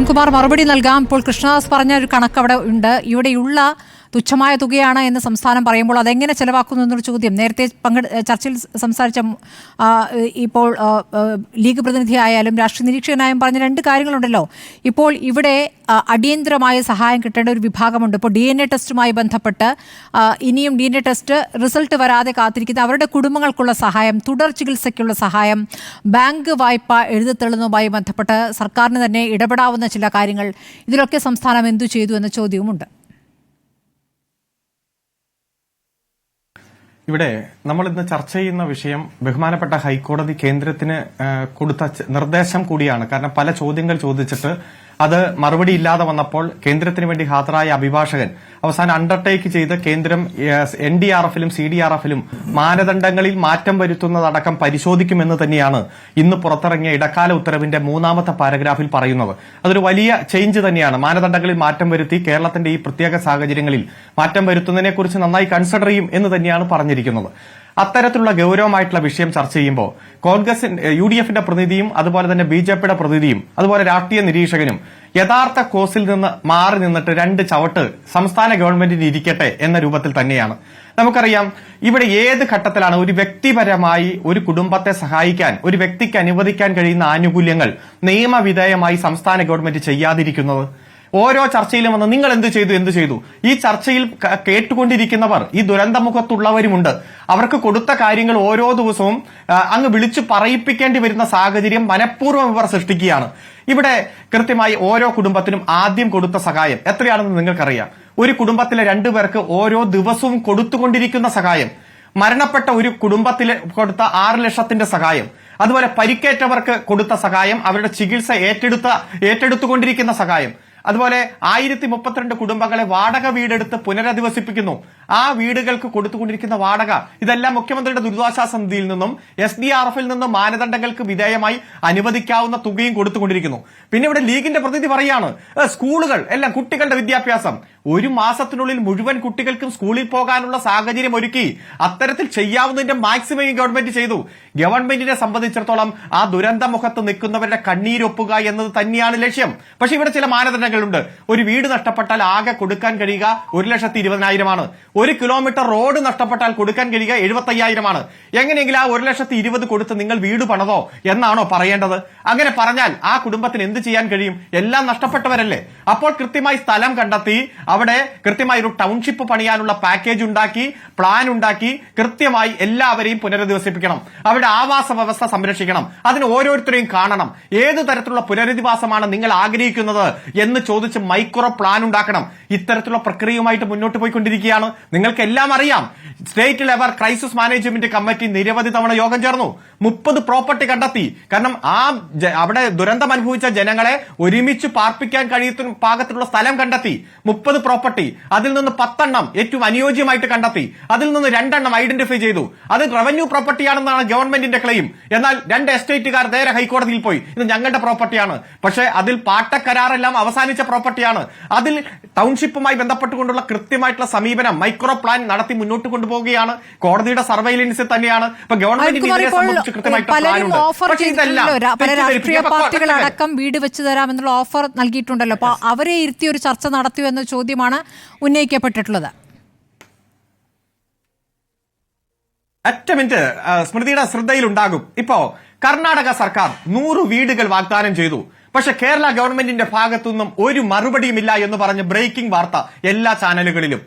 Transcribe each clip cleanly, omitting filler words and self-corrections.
അരുൺകുമാർ മറുപടി നൽകാം. ഇപ്പോൾ കൃഷ്ണദാസ് പറഞ്ഞ ഒരു കണക്ക് അവിടെ ഉണ്ട്. ഇവിടെയുള്ള തുച്ഛമായ തുകയാണ് എന്ന് സംസ്ഥാനം പറയുമ്പോൾ അതെങ്ങനെ ചെലവാക്കുന്നു എന്നൊരു ചോദ്യം നേരത്തെ ചർച്ചയിൽ സംസാരിച്ച ഇപ്പോൾ ലീഗ് പ്രതിനിധിയായാലും രാഷ്ട്രീയ നിരീക്ഷകനായും പറഞ്ഞ രണ്ട് കാര്യങ്ങളുണ്ടല്ലോ. ഇപ്പോൾ ഇവിടെ അടിയന്തരമായ സഹായം കിട്ടേണ്ട ഒരു വിഭാഗമുണ്ട്. ഇപ്പോൾ DNA ടെസ്റ്റുമായി ബന്ധപ്പെട്ട് ഇനിയും DNA ടെസ്റ്റ് റിസൾട്ട് വരാതെ കാത്തിരിക്കുന്ന അവരുടെ കുടുംബങ്ങൾക്കുള്ള സഹായം, തുടർ ചികിത്സയ്ക്കുള്ള സഹായം, ബാങ്ക് വായ്പ എഴുതിത്തള്ളുന്നതുമായി ബന്ധപ്പെട്ട് സർക്കാരിന് തന്നെ ഇടപെടാവുന്ന ചില കാര്യങ്ങൾ, ഇതിലൊക്കെ സംസ്ഥാനം എന്തു ചെയ്തു എന്ന ചോദ്യവുമുണ്ട്. ഇവിടെ നമ്മൾ ഇന്ന് ചർച്ച ചെയ്യുന്ന വിഷയം ബഹുമാനപ്പെട്ട ഹൈക്കോടതി കേന്ദ്രത്തിന് കൊടുത്ത നിർദ്ദേശം കൂടിയാണ്. കാരണം പല ചോദ്യങ്ങൾ ചോദിച്ചിട്ട് അത് മറുപടി ഇല്ലാതെ വന്നപ്പോൾ കേന്ദ്രത്തിന് വേണ്ടി ഹാജരായ അഭിഭാഷകൻ അവസാനം അണ്ടർടേക്ക് ചെയ്ത് കേന്ദ്രം NDRFലും CDRFലും മാനദണ്ഡങ്ങളിൽ മാറ്റം വരുത്തുന്നതടക്കം പരിശോധിക്കുമെന്ന് തന്നെയാണ് ഇന്ന് പുറത്തിറങ്ങിയ ഇടക്കാല ഉത്തരവിന്റെ 3ാമത്തെ പാരഗ്രാഫിൽ പറയുന്നത്. അതൊരു വലിയ ചേഞ്ച് തന്നെയാണ്. മാനദണ്ഡങ്ങളിൽ മാറ്റം വരുത്തി കേരളത്തിന്റെ ഈ പ്രത്യേക സാഹചര്യങ്ങളിൽ മാറ്റം വരുത്തുന്നതിനെക്കുറിച്ച് നന്നായി കൺസിഡർ ചെയ്യും എന്ന് തന്നെയാണ് പറഞ്ഞിരിക്കുന്നത്. അത്തരത്തിലുള്ള ഗൌരവമായിട്ടുള്ള വിഷയം ചർച്ച ചെയ്യുമ്പോൾ കോൺഗ്രസ് UDFന്റെ പ്രതിനിധിയും അതുപോലെ തന്നെ BJPയുടെ പ്രതിനിധിയും അതുപോലെ രാഷ്ട്രീയ നിരീക്ഷകനും യഥാർത്ഥ കോഴ്സിൽ നിന്ന് മാറി നിന്നിട്ട് 2 ചവിട്ട് സംസ്ഥാന ഗവൺമെന്റിന് ഇരിക്കട്ടെ എന്ന രൂപത്തിൽ തന്നെയാണ്. നമുക്കറിയാം, ഇവിടെ ഏത് ഘട്ടത്തിലാണ് ഒരു വ്യക്തിപരമായി ഒരു കുടുംബത്തെ സഹായിക്കാൻ ഒരു വ്യക്തിക്ക് അനുവദിക്കാൻ കഴിയുന്ന ആനുകൂല്യങ്ങൾ നിയമവിധേയമായി സംസ്ഥാന ഗവൺമെന്റ് ചെയ്യാതിരിക്കുന്നത്? ഓരോ ചർച്ചയിലും വന്ന് നിങ്ങൾ എന്ത് ചെയ്തു ഈ ചർച്ചയിൽ കേട്ടുകൊണ്ടിരിക്കുന്നവർ ഈ ദുരന്തമുഖത്തുള്ളവരുമുണ്ട്. അവർക്ക് കൊടുത്ത കാര്യങ്ങൾ ഓരോ ദിവസവും അങ്ങ് വിളിച്ചു പറയിപ്പിക്കേണ്ടി വരുന്ന സാഹചര്യം മനഃപൂർവ്വം ഇവർ സൃഷ്ടിക്കുകയാണ്. ഇവിടെ കൃത്യമായി ഓരോ കുടുംബത്തിനും ആദ്യം കൊടുത്ത സഹായം എത്രയാണെന്ന് നിങ്ങൾക്കറിയാം. ഒരു കുടുംബത്തിലെ 2 പേർക്ക് ഓരോ ദിവസവും കൊടുത്തുകൊണ്ടിരിക്കുന്ന സഹായം, മരണപ്പെട്ട ഒരു കുടുംബത്തിൽ കൊടുത്ത 6 ലക്ഷത്തിന്റെ സഹായം, അതുപോലെ പരിക്കേറ്റവർക്ക് കൊടുത്ത സഹായം, അവരുടെ ചികിത്സ ഏറ്റെടുത്തുകൊണ്ടിരിക്കുന്ന സഹായം, അതുപോലെ 1032 കുടുംബങ്ങളെ വാടക വീടെടുത്ത് പുനരധിവസിപ്പിക്കുന്നു. ആ വീടുകൾക്ക് കൊടുത്തുകൊണ്ടിരിക്കുന്ന വാടക, ഇതെല്ലാം മുഖ്യമന്ത്രിയുടെ ദുരിതാശ്വാസ നിധിയിൽ നിന്നും SDRFൽ നിന്നും മാനദണ്ഡങ്ങൾക്ക് വിധേയമായി അനുവദിക്കാവുന്ന തുകയും കൊടുത്തുകൊണ്ടിരിക്കുന്നു. പിന്നെ ഇവിടെ ലീഗിന്റെ പ്രതിനിധി പറയാണ് സ്കൂളുകൾ എല്ലാം കുട്ടികളുടെ വിദ്യാഭ്യാസം 1 മാസത്തിനുള്ളിൽ മുഴുവൻ കുട്ടികൾക്കും സ്കൂളിൽ പോകാനുള്ള സാഹചര്യം ഒരുക്കി. അത്തരത്തിൽ ചെയ്യാവുന്നതിന്റെ മാക്സിമം ഗവൺമെന്റ് ചെയ്തു. ഗവൺമെന്റിനെ സംബന്ധിച്ചിടത്തോളം ആ ദുരന്തമുഖത്ത് നിൽക്കുന്നവരുടെ കണ്ണീരൊപ്പുക എന്നത് തന്നെയാണ് ലക്ഷ്യം. പക്ഷെ ഇവിടെ ചില മാനദണ്ഡങ്ങളുണ്ട്. ഒരു വീട് നഷ്ടപ്പെട്ടാൽ ആകെ കൊടുക്കാൻ കഴിയുക 1,20,000 1 കിലോമീറ്റർ റോഡ് നഷ്ടപ്പെട്ടാൽ കൊടുക്കാൻ കഴിയുക 75,000. എങ്ങനെയെങ്കിലും ആ 1,20,000 കൊടുത്ത് നിങ്ങൾ വീട് പണതോ എന്നാണോ പറയേണ്ടത്? അങ്ങനെ പറഞ്ഞാൽ ആ കുടുംബത്തിന് എന്ത് ചെയ്യാൻ കഴിയും? എല്ലാം നഷ്ടപ്പെട്ടവരല്ലേ. അപ്പോൾ കൃത്യമായി സ്ഥലം കണ്ടെത്തി അവിടെ കൃത്യമായി ഒരു ടൗൺഷിപ്പ് പണിയാനുള്ള പാക്കേജ് ഉണ്ടാക്കി, പ്ലാൻ ഉണ്ടാക്കി, കൃത്യമായി എല്ലാവരെയും പുനരധിവസിപ്പിക്കണം. അവിടെ ആവാസ വ്യവസ്ഥ സംരക്ഷിക്കണം. അതിന് ഓരോരുത്തരെയും കാണണം. ഏത് തരത്തിലുള്ള പുനരധിവാസമാണ് നിങ്ങൾ ആഗ്രഹിക്കുന്നത് എന്ന് ചോദിച്ച് മൈക്രോ പ്ലാൻ ഉണ്ടാക്കണം. ഇത്തരത്തിലുള്ള പ്രക്രിയയുമായിട്ട് മുന്നോട്ട് പോയിക്കൊണ്ടിരിക്കുകയാണ്. നിങ്ങൾക്ക് എല്ലാം അറിയാം, state level crisis management committee നിരവധി തവണ യോഗം ചേർന്നു. 30 പ്രോപ്പർട്ടി കണ്ടെത്തി. കാരണം അവിടെ ദുരന്തം അനുഭവിച്ച ജനങ്ങളെ ഒരുമിച്ച് പാർപ്പിക്കാൻ കഴിയുന്ന പാകത്തിലുള്ള സ്ഥലം കണ്ടെത്തി. 30 പ്രോപ്പർട്ടി, അതിൽ നിന്ന് 10 എണ്ണം ഏറ്റവും അനുയോജ്യമായിട്ട് കണ്ടെത്തി. അതിൽ നിന്ന് 2 എണ്ണം ഐഡന്റിഫൈ ചെയ്തു. അത് റവന്യൂ പ്രോപ്പർട്ടിയാണെന്നാണ് ഗവൺമെന്റിന്റെ ക്ലെയിം. എന്നാൽ 2 എസ്റ്റേറ്റുകാർ നേരെ ഹൈക്കോടതിയിൽ പോയി ഇത് ഞങ്ങളുടെ പ്രോപ്പർട്ടിയാണ്. പക്ഷേ അതിൽ പാട്ടക്കരാറെല്ലാം അവസാനിച്ച പ്രോപ്പർട്ടിയാണ്. അതിൽ ടൗൺഷിപ്പുമായി ബന്ധപ്പെട്ടുകൊണ്ടുള്ള കൃത്യമായിട്ടുള്ള സമീപനം മൈക്രോ പ്ലാൻ നടത്തി മുന്നോട്ട് കൊണ്ടുപോവുകയാണ്. കോടതിയുടെ സർവൈലൻസിൽ തന്നെയാണ്. ഇപ്പൊ രാഷ്ട്രീയ പാർട്ടികളടക്കം വീട് വെച്ച് തരാമെന്നുള്ള ഓഫർ നൽകിയിട്ടുണ്ടല്ലോ. അപ്പൊ അവരെ ഇരുത്തി ഒരു ചർച്ച നടത്തിയോ എന്ന ചോദ്യമാണ് ഉന്നയിക്കപ്പെട്ടിട്ടുള്ളത്. ഒറ്റ മിനിറ്റ്, സ്മൃതിയുടെ ശ്രദ്ധയിലുണ്ടാകും. ഇപ്പോ കർണാടക സർക്കാർ 100 വീടുകൾ വാഗ്ദാനം ചെയ്തു. പക്ഷെ കേരള ഗവൺമെന്റിന്റെ ഭാഗത്തുനിന്നും ഒരു മറുപടിയുമില്ല എന്ന് പറഞ്ഞ് ബ്രേക്കിംഗ് വാർത്ത എല്ലാ ചാനലുകളിലും.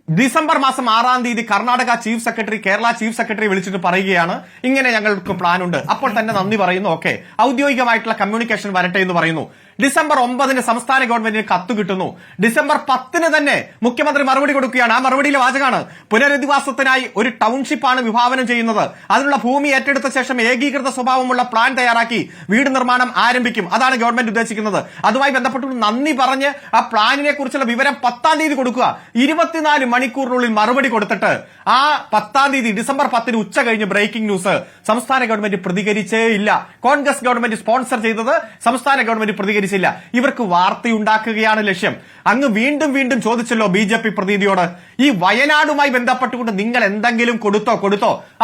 ഡിസംബർ മാസം 6-ാം തീയതി Karnataka chief secretary Kerala chief secretary വിളിച്ചിട്ട് പറയുകയാണ് ഇങ്ങനെ ഞങ്ങൾക്ക് പ്ലാൻ ഉണ്ട്. അപ്പോൾ തന്നെ നന്ദി പറയുന്നു. ഓക്കെ, ഔദ്യോഗികമായിട്ടുള്ള കമ്മ്യൂണിക്കേഷൻ വരട്ടെ എന്ന് പറയുന്നു. ഡിസംബർ 9 സംസ്ഥാന ഗവൺമെന്റിന് കത്ത് കിട്ടുന്നു. ഡിസംബർ 10 തന്നെ മുഖ്യമന്ത്രി മറുപടി കൊടുക്കുകയാണ്. ആ മറുപടിയിലെ വാചകമാണ് പുനരധിവാസത്തിനായി ഒരു ടൗൺഷിപ്പാണ് വിഭാവനം ചെയ്യുന്നത്. അതിനുള്ള ഭൂമി ഏറ്റെടുത്ത ശേഷം ഏകീകൃത സ്വഭാവമുള്ള പ്ലാൻ തയ്യാറാക്കി വീട് നിർമ്മാണം ആരംഭിക്കും. അതാണ് ഗവൺമെന്റ് ഉദ്ദേശിക്കുന്നത്. അതുമായി ബന്ധപ്പെട്ട് നന്ദി പറഞ്ഞ് ആ പ്ലാനിനെ കുറിച്ചുള്ള വിവരം 10-ാം തീയതി കൊടുക്കുക. 24 മണിക്കൂറിനുള്ളിൽ മറുപടി കൊടുത്തിട്ട് ആ 10-ാം തീയതി ഡിസംബർ 10 ഉച്ച കഴിഞ്ഞ് ബ്രേക്കിംഗ് ന്യൂസ് സംസ്ഥാന ഗവൺമെന്റ് പ്രതികരിച്ചേ ഇല്ല. കോൺഗ്രസ് ഗവൺമെന്റ് സ്പോൺസർ ചെയ്തത് സംസ്ഥാന ഗവൺമെന്റ് പ്രതികരിച്ചു. തിരിച്ചില്ല. ഇവർക്ക് വാർത്തയുണ്ടാക്കുകയാണ് ലക്ഷ്യം. അങ്ങ് വീണ്ടും വീണ്ടും ചോദിച്ചല്ലോ BJP പ്രതിനിധിയോട്, ഈ വയനാടുമായി ബന്ധപ്പെട്ടുകൊണ്ട് നിങ്ങൾ എന്തെങ്കിലും കൊടുത്തോ?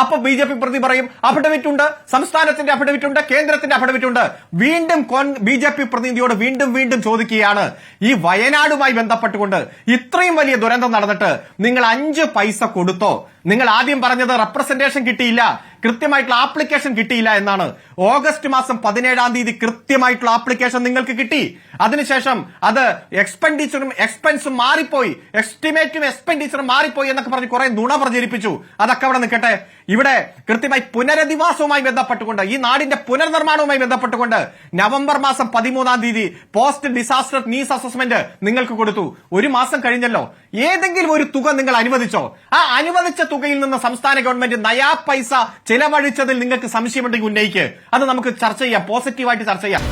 അപ്പൊ BJP പ്രതി പറയും അഫിഡവിറ്റ് ഉണ്ട്, സംസ്ഥാനത്തിന്റെ അഫിഡവിറ്റ് ഉണ്ട്, കേന്ദ്രത്തിന്റെ അഫിഡവിറ്റ് ഉണ്ട്. വീണ്ടും BJP പ്രതിനിധിയോട് വീണ്ടും ചോദിക്കുകയാണ്, ഈ വയനാടുമായി ബന്ധപ്പെട്ടുകൊണ്ട് ഇത്രയും വലിയ ദുരന്തം നടന്നിട്ട് നിങ്ങൾ 5 പൈസ കൊടുത്തോ? നിങ്ങൾ ആദ്യം പറഞ്ഞത് റെപ്രസെന്റേഷൻ കിട്ടിയില്ല, കൃത്യമായിട്ടുള്ള ആപ്ലിക്കേഷൻ കിട്ടിയില്ല എന്നാണ്. ഓഗസ്റ്റ് മാസം 17-ാം തീയതി കൃത്യമായിട്ടുള്ള ആപ്ലിക്കേഷൻ നിങ്ങൾക്ക് കിട്ടി. അതിനുശേഷം അത് എക്സ്പെൻസും മാറിപ്പോയി, എസ്റ്റിമേറ്റും എക്സ്പെൻഡിച്ചറും മാറിപ്പോയി എന്നൊക്കെ പറഞ്ഞ് കുറെ നുണ പ്രചരിപ്പിച്ചു. അതൊക്കെ അവിടെ നിൽക്കട്ടെ. ഇവിടെ കൃത്യമായി പുനരധിവാസവുമായി ബന്ധപ്പെട്ടുകൊണ്ട്, ഈ നാടിന്റെ പുനർനിർമ്മാണവുമായി ബന്ധപ്പെട്ടുകൊണ്ട് നവംബർ മാസം 13-ാം തീയതി പോസ്റ്റ് ഡിസാസ്റ്റർ നീഡ്സ് അസസ്മെന്റ് നിങ്ങൾക്ക് കൊടുത്തു. ഒരു മാസം കഴിഞ്ഞല്ലോ. ഏതെങ്കിലും ഒരു തുക നിങ്ങൾ അനുവദിച്ചോ? ആ അനുവദിച്ച തുകയിൽ നിന്ന് സംസ്ഥാന ഗവൺമെന്റ് നയാ പൈസ ചെലവഴിച്ചതിൽ നിങ്ങൾക്ക് സംശയമുണ്ടെങ്കിൽ ഉന്നയിക്ക്. അത് നമുക്ക് ചർച്ച ചെയ്യാം, പോസിറ്റീവായിട്ട് ചർച്ച ചെയ്യാം.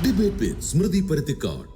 ഡിബേറ്റ് വിത്ത് സ്മൃതി പരുത്തിക്കാട്.